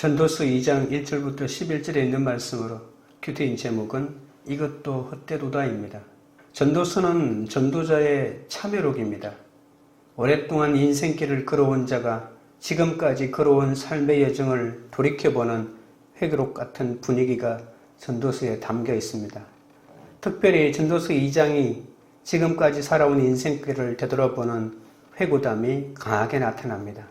전도서 2장 1절부터 11절에 있는 말씀으로 큐티인 제목은 이것도 헛되도다입니다. 전도서는 전도자의 참회록입니다. 오랫동안 인생길을 걸어온 자가 지금까지 걸어온 삶의 여정을 돌이켜보는 회고록 같은 분위기가 전도서에 담겨 있습니다. 특별히 전도서 2장이 지금까지 살아온 인생길을 되돌아보는 회고담이 강하게 나타납니다.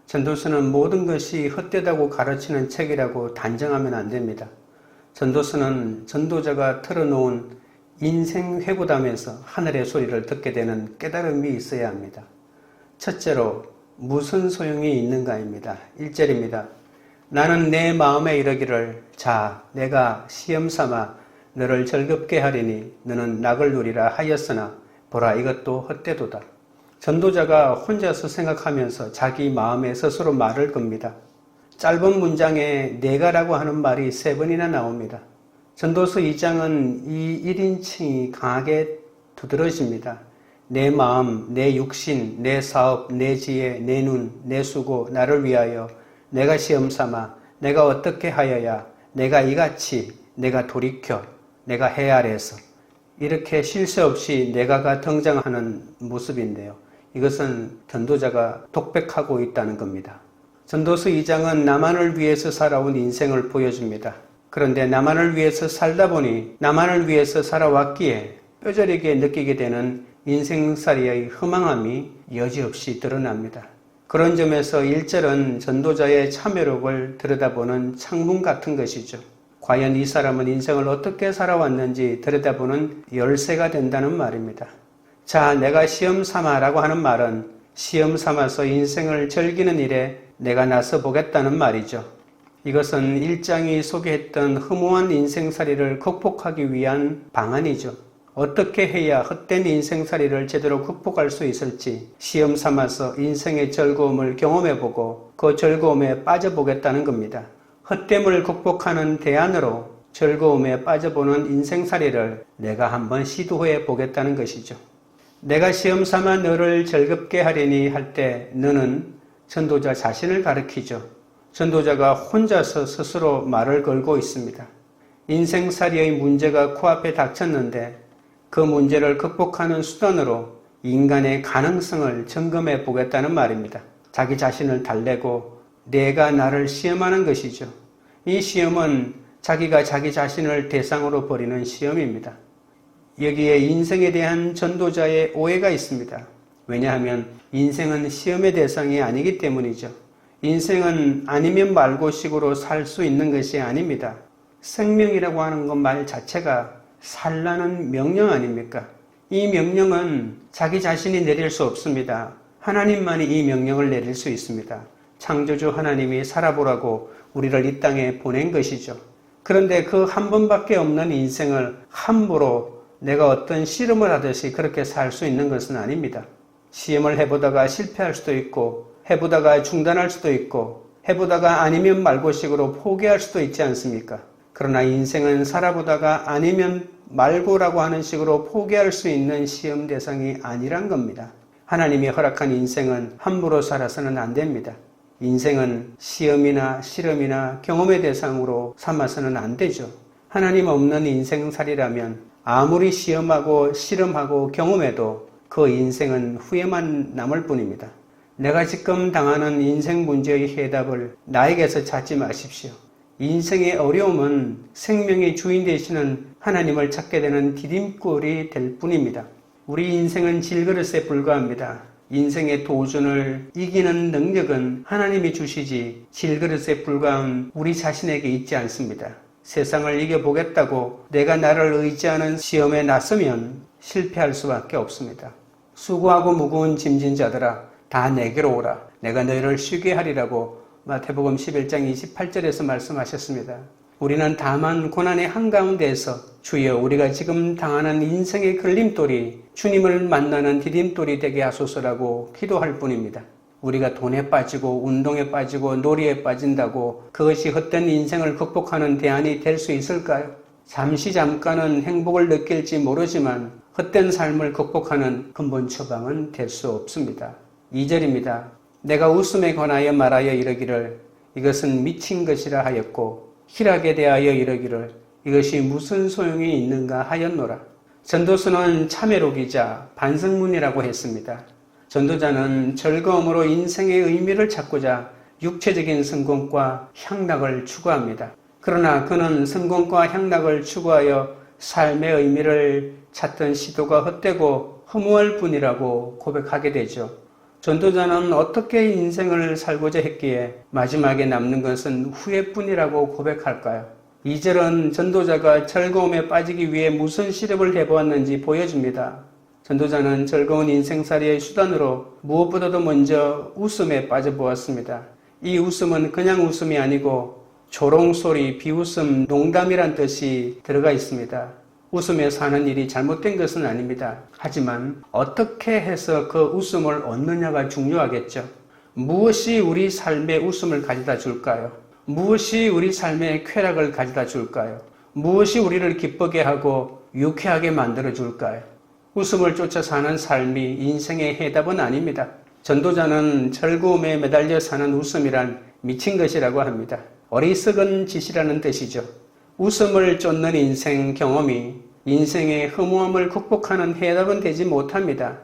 전도서는 모든 것이 헛되다고 가르치는 책이라고 단정하면 안 됩니다. 전도서는 전도자가 털어놓은 인생 회고담에서 하늘의 소리를 듣게 되는 깨달음이 있어야 합니다. 첫째로 무슨 소용이 있는가입니다. 1절입니다. 나는 내 마음에 이르기를 자 내가 시험삼아 너를 즐겁게 하리니 너는 낙을 누리라 하였으나 보라 이것도 헛되도다. 전도자가 혼자서 생각하면서 자기 마음에 스스로 말을 겁니다. 짧은 문장에 내가라고 하는 말이 3번이나 나옵니다. 전도서 2장은 이 1인칭이 강하게 두드러집니다. 내 마음, 내 육신, 내 사업, 내 지혜, 내 눈, 내 수고, 나를 위하여 내가 시험삼아 내가 어떻게 하여야 내가 이같이 내가 돌이켜 내가 헤아려서 이렇게 쉴 새 없이 내가가 등장하는 모습인데요. 이것은 전도자가 독백하고 있다는 겁니다. 전도서 2장은 나만을 위해서 살아온 인생을 보여줍니다. 그런데 나만을 위해서 살다 보니 나만을 위해서 살아왔기에 뼈저리게 느끼게 되는 인생살이의 허망함이 여지없이 드러납니다. 그런 점에서 1절은 전도자의 참회록을 들여다보는 창문 같은 것이죠. 과연 이 사람은 인생을 어떻게 살아왔는지 들여다보는 열쇠가 된다는 말입니다. 자, 내가 시험 삼아라고 하는 말은 시험 삼아서 인생을 즐기는 일에 내가 나서 보겠다는 말이죠. 이것은 1장이 소개했던 허무한 인생살이를 극복하기 위한 방안이죠. 어떻게 해야 헛된 인생살이를 제대로 극복할 수 있을지 시험 삼아서 인생의 즐거움을 경험해보고 그 즐거움에 빠져보겠다는 겁니다. 헛됨을 극복하는 대안으로 즐거움에 빠져보는 인생살이를 내가 한번 시도해 보겠다는 것이죠. 내가 시험 삼아 너를 즐겁게 하리니 할 때 너는 전도자 자신을 가리키죠. 전도자가 혼자서 스스로 말을 걸고 있습니다. 인생살이의 문제가 코앞에 닥쳤는데 그 문제를 극복하는 수단으로 인간의 가능성을 점검해 보겠다는 말입니다. 자기 자신을 달래고 내가 나를 시험하는 것이죠. 이 시험은 자기가 자기 자신을 대상으로 벌이는 시험입니다. 여기에 인생에 대한 전도자의 오해가 있습니다. 왜냐하면 인생은 시험의 대상이 아니기 때문이죠. 인생은 아니면 말고 식으로 살 수 있는 것이 아닙니다. 생명이라고 하는 것 말 자체가 살라는 명령 아닙니까? 이 명령은 자기 자신이 내릴 수 없습니다. 하나님만이 이 명령을 내릴 수 있습니다. 창조주 하나님이 살아보라고 우리를 이 땅에 보낸 것이죠. 그런데 그 한 번밖에 없는 인생을 함부로 내가 어떤 실험을 하듯이 그렇게 살 수 있는 것은 아닙니다. 시험을 해보다가 실패할 수도 있고 해보다가 중단할 수도 있고 해보다가 아니면 말고 식으로 포기할 수도 있지 않습니까? 그러나 인생은 살아보다가 아니면 말고라고 하는 식으로 포기할 수 있는 시험 대상이 아니란 겁니다. 하나님이 허락한 인생은 함부로 살아서는 안 됩니다. 인생은 시험이나 실험이나 경험의 대상으로 삼아서는 안 되죠. 하나님 없는 인생살이라면 아무리 시험하고 실험하고 경험해도 그 인생은 후회만 남을 뿐입니다. 내가 지금 당하는 인생 문제의 해답을 나에게서 찾지 마십시오. 인생의 어려움은 생명의 주인 되시는 하나님을 찾게 되는 디딤돌이 될 뿐입니다. 우리 인생은 질그릇에 불과합니다. 인생의 도전을 이기는 능력은 하나님이 주시지 질그릇에 불과한 우리 자신에게 있지 않습니다. 세상을 이겨보겠다고 내가 나를 의지하는 시험에 나서면 실패할 수밖에 없습니다. 수고하고 무거운 짐진 자들아 다 내게로 오라. 내가 너희를 쉬게 하리라고 마태복음 11장 28절에서 말씀하셨습니다. 우리는 다만 고난의 한가운데에서 주여 우리가 지금 당하는 인생의 걸림돌이 주님을 만나는 디딤돌이 되게 하소서라고 기도할 뿐입니다. 우리가 돈에 빠지고 운동에 빠지고 놀이에 빠진다고 그것이 헛된 인생을 극복하는 대안이 될 수 있을까요? 잠깐은 행복을 느낄지 모르지만 헛된 삶을 극복하는 근본 처방은 될 수 없습니다. 2절입니다. 내가 웃음에 관하여 말하여 이르기를 이것은 미친 것이라 하였고 희락에 대하여 이르기를 이것이 무슨 소용이 있는가 하였노라. 전도서는 참회록이자 반성문이라고 했습니다. 전도자는 즐거움으로 인생의 의미를 찾고자 육체적인 성공과 향락을 추구합니다. 그러나 그는 성공과 향락을 추구하여 삶의 의미를 찾던 시도가 헛되고 허무할 뿐이라고 고백하게 되죠. 전도자는 어떻게 인생을 살고자 했기에 마지막에 남는 것은 후회뿐이라고 고백할까요? 2절은 전도자가 즐거움에 빠지기 위해 무슨 시렵을 해보았는지 보여줍니다. 전도자는 즐거운 인생살이의 수단으로 무엇보다도 먼저 웃음에 빠져보았습니다. 이 웃음은 그냥 웃음이 아니고 조롱소리, 비웃음, 농담이란 뜻이 들어가 있습니다. 웃으며 사는 일이 잘못된 것은 아닙니다. 하지만 어떻게 해서 그 웃음을 얻느냐가 중요하겠죠. 무엇이 우리 삶에 웃음을 가져다 줄까요? 무엇이 우리 삶에 쾌락을 가져다 줄까요? 무엇이 우리를 기쁘게 하고 유쾌하게 만들어 줄까요? 웃음을 쫓아 사는 삶이 인생의 해답은 아닙니다. 전도자는 즐거움에 매달려 사는 웃음이란 미친 것이라고 합니다. 어리석은 짓이라는 뜻이죠. 웃음을 쫓는 인생 경험이 인생의 허무함을 극복하는 해답은 되지 못합니다.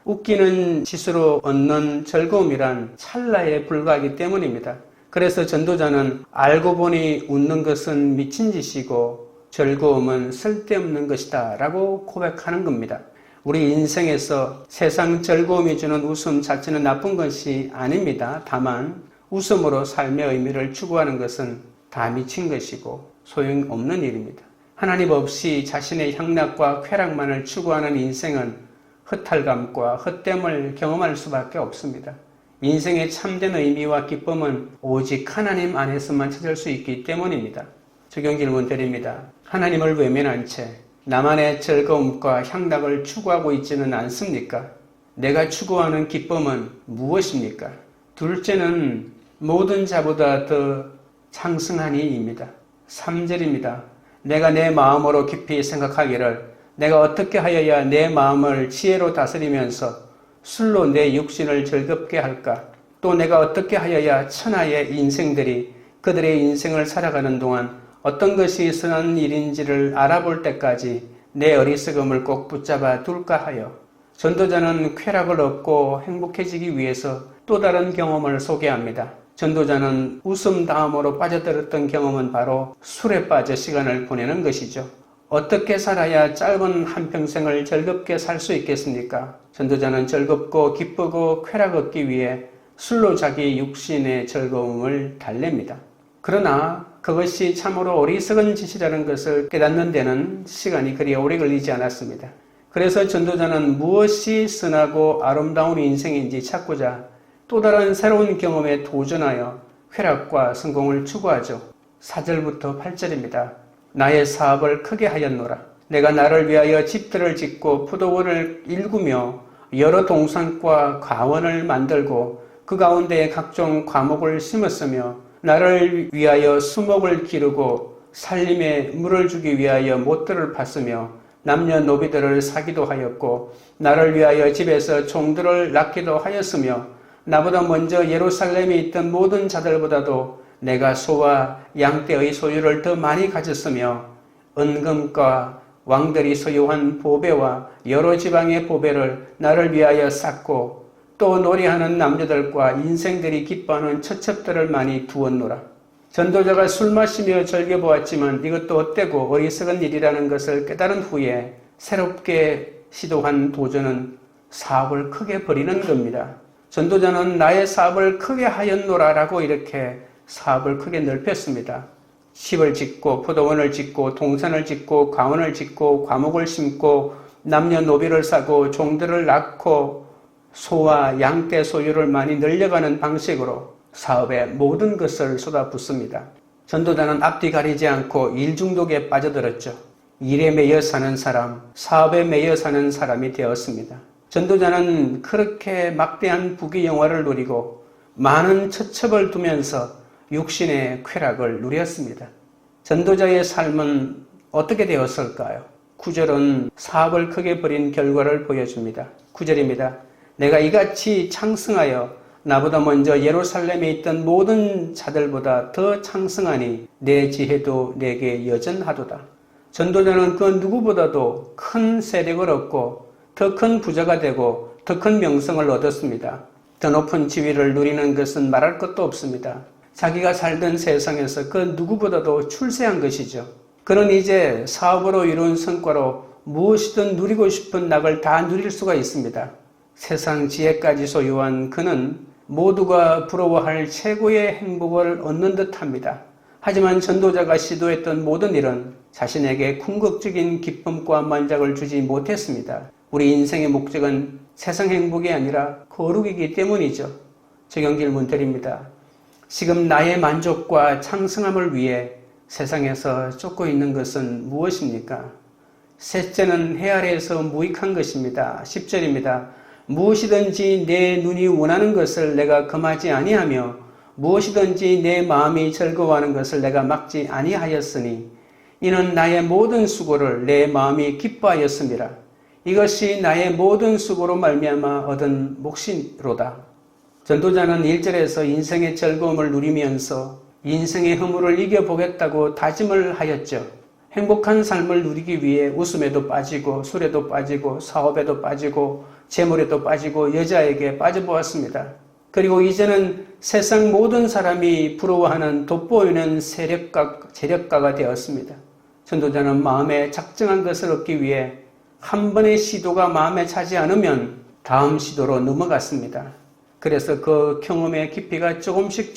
웃기는 짓으로 얻는 즐거움이란 찰나에 불과하기 때문입니다. 그래서 전도자는 알고 보니 웃는 것은 미친 짓이고 즐거움은 쓸데없는 것이다 라고 고백하는 겁니다. 우리 인생에서 세상 즐거움이 주는 웃음 자체는 나쁜 것이 아닙니다. 다만 웃음으로 삶의 의미를 추구하는 것은 다 미친 것이고 소용없는 일입니다. 하나님 없이 자신의 향락과 쾌락만을 추구하는 인생은 허탈감과 헛됨을 경험할 수밖에 없습니다. 인생의 참된 의미와 기쁨은 오직 하나님 안에서만 찾을 수 있기 때문입니다. 적용 질문 드립니다. 하나님을 외면한 채 나만의 즐거움과 향락을 추구하고 있지는 않습니까? 내가 추구하는 기쁨은 무엇입니까? 둘째는 모든 자보다 더 창승한 이입니다. 3절입니다. 내가 내 마음으로 깊이 생각하기를 내가 어떻게 하여야 내 마음을 지혜로 다스리면서 술로 내 육신을 즐겁게 할까? 또 내가 어떻게 하여야 천하의 인생들이 그들의 인생을 살아가는 동안 어떤 것이 선한 일인지를 알아볼 때까지 내 어리석음을 꼭 붙잡아 둘까 하여 전도자는 쾌락을 얻고 행복해지기 위해서 또 다른 경험을 소개합니다. 전도자는 웃음 다음으로 빠져들었던 경험은 바로 술에 빠져 시간을 보내는 것이죠. 어떻게 살아야 짧은 한평생을 즐겁게 살 수 있겠습니까? 전도자는 즐겁고 기쁘고 쾌락 얻기 위해 술로 자기 육신의 즐거움을 달랩니다. 그러나 그것이 참으로 어리석은 짓이라는 것을 깨닫는 데는 시간이 그리 오래 걸리지 않았습니다. 그래서 전도자는 무엇이 선하고 아름다운 인생인지 찾고자 또 다른 새로운 경험에 도전하여 쾌락과 성공을 추구하죠. 4절부터 8절입니다. 나의 사업을 크게 하였노라. 내가 나를 위하여 집들을 짓고 포도원을 일구며 여러 동산과 과원을 만들고 그 가운데 각종 과목을 심었으며 나를 위하여 수목을 기르고 살림에 물을 주기 위하여 못들을 팠으며 남녀노비들을 사기도 하였고 나를 위하여 집에서 종들을 낳기도 하였으며 나보다 먼저 예루살렘에 있던 모든 자들보다도 내가 소와 양떼의 소유를 더 많이 가졌으며 은금과 왕들이 소유한 보배와 여러 지방의 보배를 나를 위하여 쌓고 또 노래하는 남자들과 인생들이 기뻐하는 처첩들을 많이 두었노라. 전도자가 술 마시며 즐겨보았지만 이것도 헛되고 어리석은 일이라는 것을 깨달은 후에 새롭게 시도한 도전은 사업을 크게 벌이는 겁니다. 전도자는 나의 사업을 크게 하였노라 라고 이렇게 사업을 크게 넓혔습니다. 집을 짓고 포도원을 짓고 동산을 짓고 과원을 짓고 과목을 심고 남녀노비를 사고 종들을 낳고 소와 양떼 소유를 많이 늘려가는 방식으로 사업에 모든 것을 쏟아붓습니다. 전도자는 앞뒤 가리지 않고 일 중독에 빠져들었죠. 일에 매여 사는 사람, 사업에 매여 사는 사람이 되었습니다. 전도자는 그렇게 막대한 부귀 영화를 누리고 많은 처첩을 두면서 육신의 쾌락을 누렸습니다. 전도자의 삶은 어떻게 되었을까요? 9절은 사업을 크게 벌인 결과를 보여줍니다. 9절입니다. 내가 이같이 창승하여 나보다 먼저 예루살렘에 있던 모든 자들보다 더 창성하니 내 지혜도 내게 여전하도다. 전도자는 그 누구보다도 큰 세력을 얻고 더 큰 부자가 되고 더 큰 명성을 얻었습니다. 더 높은 지위를 누리는 것은 말할 것도 없습니다. 자기가 살던 세상에서 그 누구보다도 출세한 것이죠. 그는 이제 사업으로 이룬 성과로 무엇이든 누리고 싶은 낙을 다 누릴 수가 있습니다. 세상 지혜까지 소유한 그는 모두가 부러워할 최고의 행복을 얻는 듯합니다. 하지만 전도자가 시도했던 모든 일은 자신에게 궁극적인 기쁨과 만족을 주지 못했습니다. 우리 인생의 목적은 세상 행복이 아니라 거룩이기 때문이죠. 적용 질문 드립니다. 지금 나의 만족과 창성함을 위해 세상에서 쫓고 있는 것은 무엇입니까? 셋째는 해 아래에서 무익한 것입니다. 10절입니다. 무엇이든지 내 눈이 원하는 것을 내가 금하지 아니하며 무엇이든지 내 마음이 즐거워하는 것을 내가 막지 아니하였으니 이는 나의 모든 수고를 내 마음이 기뻐하였습니다. 이것이 나의 모든 수고로 말미암아 얻은 몫이로다. 전도자는 1절에서 인생의 즐거움을 누리면서 인생의 허물을 이겨보겠다고 다짐을 하였죠. 행복한 삶을 누리기 위해 웃음에도 빠지고 술에도 빠지고 사업에도 빠지고 재물에도 빠지고 여자에게 빠져보았습니다. 그리고 이제는 세상 모든 사람이 부러워하는 돋보이는 재력가가 되었습니다. 전도자는 마음에 작정한 것을 얻기 위해 한 번의 시도가 마음에 차지 않으면 다음 시도로 넘어갔습니다. 그래서 그 경험의 깊이가 조금씩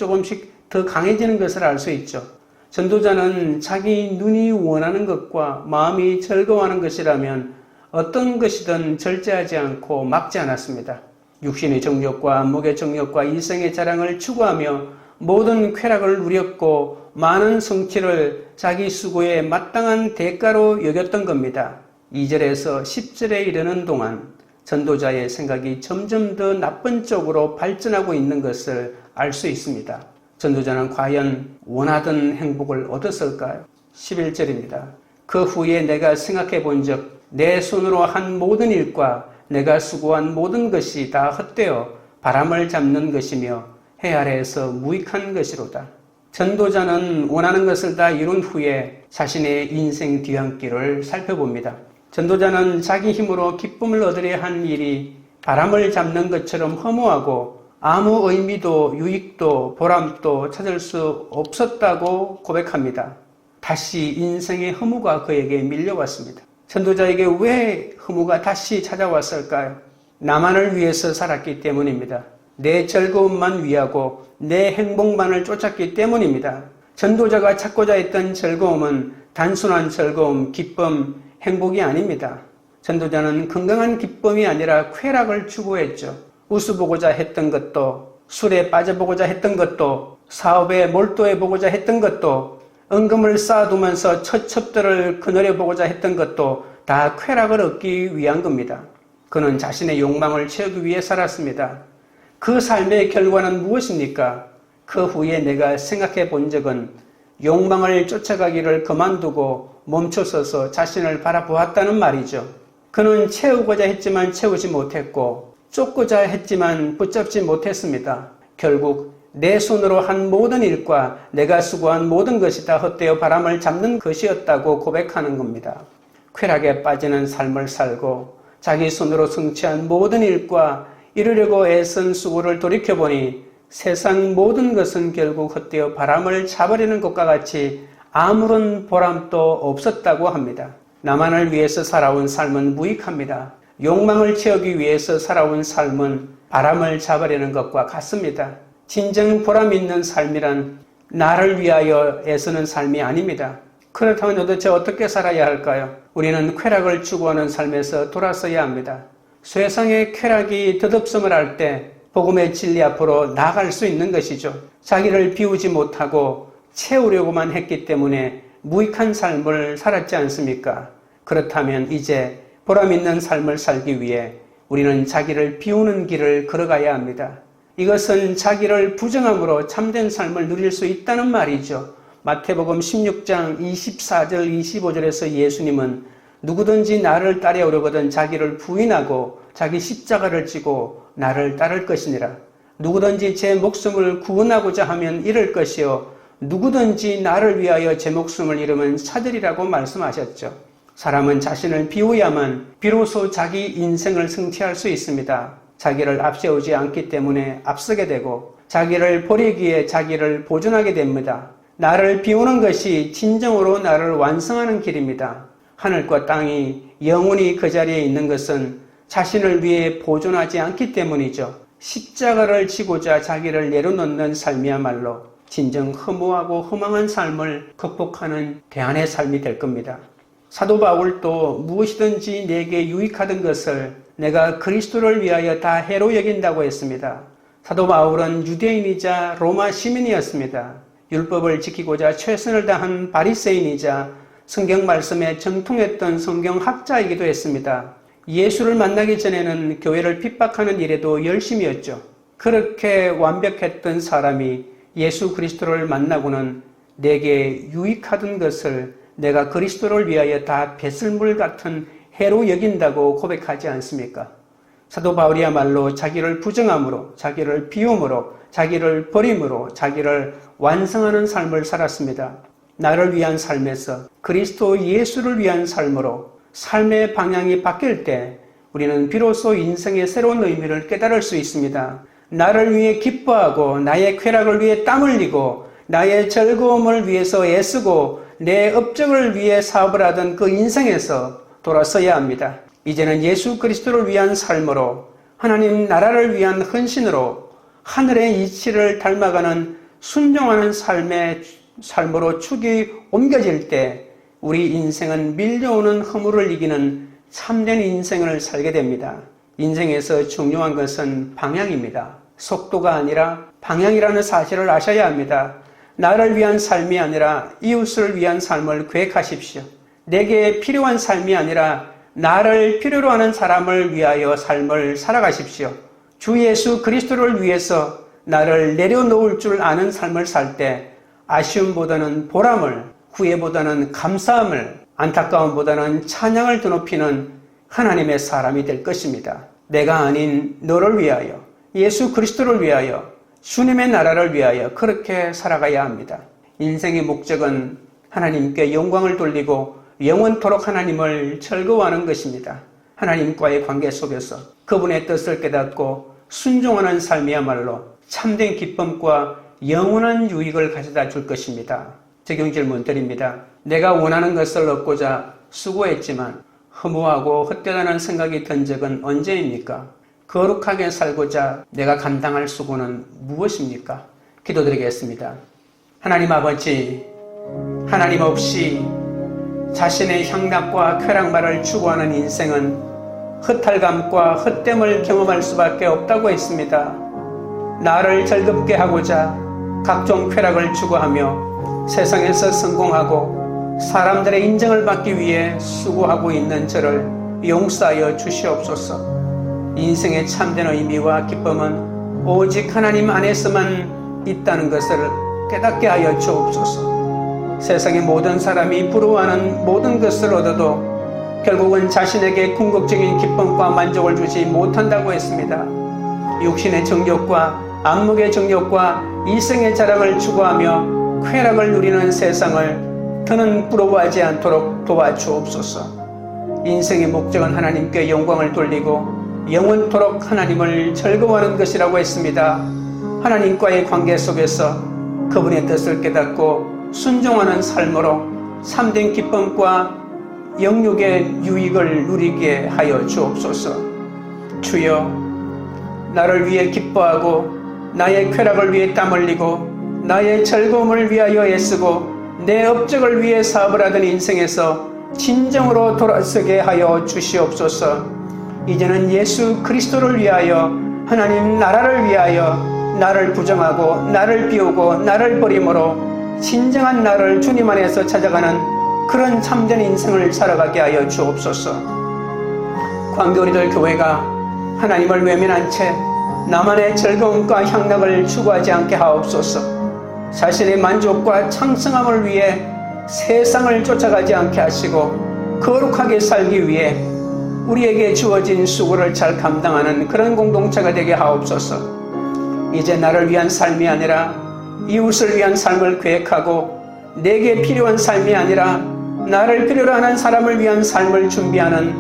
더 강해지는 것을 알 수 있죠. 전도자는 자기 눈이 원하는 것과 마음이 즐거워하는 것이라면 어떤 것이든 절제하지 않고 막지 않았습니다. 육신의 정욕과 목의 정욕과 일생의 자랑을 추구하며 모든 쾌락을 누렸고 많은 성취를 자기 수고에 마땅한 대가로 여겼던 겁니다. 2절에서 10절에 이르는 동안 전도자의 생각이 점점 더 나쁜 쪽으로 발전하고 있는 것을 알 수 있습니다. 전도자는 과연 원하던 행복을 얻었을까요? 11절입니다. 그 후에 내가 생각해 본 적 내 손으로 한 모든 일과 내가 수고한 모든 것이 다 헛되어 바람을 잡는 것이며 해 아래에서 무익한 것이로다. 전도자는 원하는 것을 다 이룬 후에 자신의 인생 뒤안길을 살펴봅니다. 전도자는 자기 힘으로 기쁨을 얻으려 한 일이 바람을 잡는 것처럼 허무하고 아무 의미도 유익도 보람도 찾을 수 없었다고 고백합니다. 다시 인생의 허무가 그에게 밀려왔습니다. 전도자에게 왜 허무가 다시 찾아왔을까요? 나만을 위해서 살았기 때문입니다. 내 즐거움만 위하고 내 행복만을 쫓았기 때문입니다. 전도자가 찾고자 했던 즐거움은 단순한 즐거움, 기쁨, 행복이 아닙니다. 전도자는 건강한 기쁨이 아니라 쾌락을 추구했죠. 웃어보고자 했던 것도, 술에 빠져보고자 했던 것도, 사업에 몰두해보고자 했던 것도, 은금을 쌓아두면서 처첩들을 거느려보고자 했던 것도 다 쾌락을 얻기 위한 겁니다. 그는 자신의 욕망을 채우기 위해 살았습니다. 그 삶의 결과는 무엇입니까? 그 후에 내가 생각해 본 적은 욕망을 쫓아가기를 그만두고 멈춰서서 자신을 바라보았다는 말이죠. 그는 채우고자 했지만 채우지 못했고 쫓고자 했지만 붙잡지 못했습니다. 결국 내 손으로 한 모든 일과 내가 수고한 모든 것이 다 헛되어 바람을 잡는 것이었다고 고백하는 겁니다. 쾌락에 빠지는 삶을 살고 자기 손으로 성취한 모든 일과 이루려고 애쓴 수고를 돌이켜보니 세상 모든 것은 결국 헛되어 바람을 잡아버리는 것과 같이 아무런 보람도 없었다고 합니다. 나만을 위해서 살아온 삶은 무익합니다. 욕망을 채우기 위해서 살아온 삶은 바람을 잡아버리는 것과 같습니다. 진정 보람 있는 삶이란 나를 위하여 애쓰는 삶이 아닙니다. 그렇다면 도대체 어떻게 살아야 할까요? 우리는 쾌락을 추구하는 삶에서 돌아서야 합니다. 세상의 쾌락이 덧없음을 할 때 복음의 진리 앞으로 나아갈 수 있는 것이죠. 자기를 비우지 못하고 채우려고만 했기 때문에 무익한 삶을 살았지 않습니까? 그렇다면 이제 보람 있는 삶을 살기 위해 우리는 자기를 비우는 길을 걸어가야 합니다. 이것은 자기를 부정함으로 참된 삶을 누릴 수 있다는 말이죠. 마태복음 16장 24절 25절에서 예수님은 누구든지 나를 따라오려거든 자기를 부인하고 자기 십자가를 지고 나를 따를 것이니라. 누구든지 제 목숨을 구원하고자 하면 잃을 것이요 누구든지 나를 위하여 제 목숨을 잃으면 찾으리라고 말씀하셨죠. 사람은 자신을 비우야만 비로소 자기 인생을 승취할 수 있습니다. 자기를 앞세우지 않기 때문에 앞서게 되고 자기를 버리기에 자기를 보존하게 됩니다. 나를 비우는 것이 진정으로 나를 완성하는 길입니다. 하늘과 땅이 영원히 그 자리에 있는 것은 자신을 위해 보존하지 않기 때문이죠. 십자가를 지고자 자기를 내려놓는 삶이야말로 진정 허무하고 허망한 삶을 극복하는 대안의 삶이 될 겁니다. 사도 바울도 무엇이든지 내게 유익하던 것을 내가 그리스도를 위하여 다 해로 여긴다고 했습니다. 사도 바울은 유대인이자 로마 시민이었습니다. 율법을 지키고자 최선을 다한 바리새인이자 성경 말씀에 정통했던 성경학자이기도 했습니다. 예수를 만나기 전에는 교회를 핍박하는 일에도 열심이었죠. 그렇게 완벽했던 사람이 예수 그리스도를 만나고는 내게 유익하던 것을 내가 그리스도를 위하여 다 배설물 같은 해로 여긴다고 고백하지 않습니까? 사도 바울이야말로 자기를 부정함으로, 자기를 비움으로, 자기를 버림으로, 자기를 완성하는 삶을 살았습니다. 나를 위한 삶에서 그리스도 예수를 위한 삶으로 삶의 방향이 바뀔 때 우리는 비로소 인생의 새로운 의미를 깨달을 수 있습니다. 나를 위해 기뻐하고 나의 쾌락을 위해 땀 흘리고 나의 즐거움을 위해서 애쓰고 내 업적을 위해 사업을 하던 그 인생에서 돌아서야 합니다. 이제는 예수 그리스도를 위한 삶으로 하나님 나라를 위한 헌신으로 하늘의 이치를 닮아가는 순종하는 삶으로 축이 옮겨질 때 우리 인생은 밀려오는 허물을 이기는 참된 인생을 살게 됩니다. 인생에서 중요한 것은 방향입니다. 속도가 아니라 방향이라는 사실을 아셔야 합니다. 나를 위한 삶이 아니라 이웃을 위한 삶을 계획하십시오. 내게 필요한 삶이 아니라 나를 필요로 하는 사람을 위하여 삶을 살아가십시오. 주 예수 그리스도를 위해서 나를 내려놓을 줄 아는 삶을 살 때 아쉬움보다는 보람을, 후회보다는 감사함을, 안타까움보다는 찬양을 드높이는 하나님의 사람이 될 것입니다. 내가 아닌 너를 위하여, 예수 그리스도를 위하여, 주님의 나라를 위하여 그렇게 살아가야 합니다. 인생의 목적은 하나님께 영광을 돌리고 영원토록 하나님을 즐거워하는 것입니다. 하나님과의 관계 속에서 그분의 뜻을 깨닫고 순종하는 삶이야말로 참된 기쁨과 영원한 유익을 가져다 줄 것입니다. 적용 질문 드립니다. 내가 원하는 것을 얻고자 수고했지만 허무하고 헛되다는 생각이 든 적은 언제입니까? 거룩하게 살고자 내가 감당할 수고는 무엇입니까? 기도드리겠습니다. 하나님 아버지, 하나님 없이 자신의 향락과 쾌락만을 추구하는 인생은 허탈감과 헛됨을 경험할 수밖에 없다고 했습니다. 나를 즐겁게 하고자 각종 쾌락을 추구하며 세상에서 성공하고 사람들의 인정을 받기 위해 수고하고 있는 저를 용서하여 주시옵소서. 인생의 참된 의미와 기쁨은 오직 하나님 안에서만 있다는 것을 깨닫게 하여 주옵소서. 세상의 모든 사람이 부러워하는 모든 것을 얻어도 결국은 자신에게 궁극적인 기쁨과 만족을 주지 못한다고 했습니다. 육신의 정욕과 안목의 정욕과 이성의 자랑을 추구하며 쾌락을 누리는 세상을 더는 부러워하지 않도록 도와주옵소서. 인생의 목적은 하나님께 영광을 돌리고 영원토록 하나님을 즐거워하는 것이라고 했습니다. 하나님과의 관계 속에서 그분의 뜻을 깨닫고 순종하는 삶으로 참된 기쁨과 영육의 유익을 누리게 하여 주옵소서. 주여, 나를 위해 기뻐하고 나의 쾌락을 위해 땀 흘리고 나의 즐거움을 위하여 애쓰고 내 업적을 위해 사업을 하던 인생에서 진정으로 돌아서게 하여 주시옵소서. 이제는 예수 그리스도를 위하여, 하나님 나라를 위하여 나를 부정하고 나를 비우고 나를 버림으로 진정한 나를 주님 안에서 찾아가는 그런 참된 인생을 살아가게 하여 주옵소서. 광교리들 교회가 하나님을 외면한 채 나만의 즐거움과 향락을 추구하지 않게 하옵소서. 자신의 만족과 창성함을 위해 세상을 쫓아가지 않게 하시고 거룩하게 살기 위해 우리에게 주어진 수고를 잘 감당하는 그런 공동체가 되게 하옵소서. 이제 나를 위한 삶이 아니라 이웃을 위한 삶을 계획하고 내게 필요한 삶이 아니라 나를 필요로 하는 사람을 위한 삶을 준비하는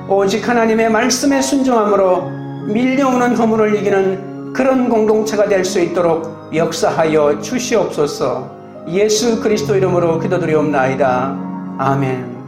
오직 하나님의 말씀에 순종함으로 밀려오는 허물을 이기는 그런 공동체가 될 수 있도록 역사하여 주시옵소서. 예수 그리스도 이름으로 기도드리옵나이다. 아멘.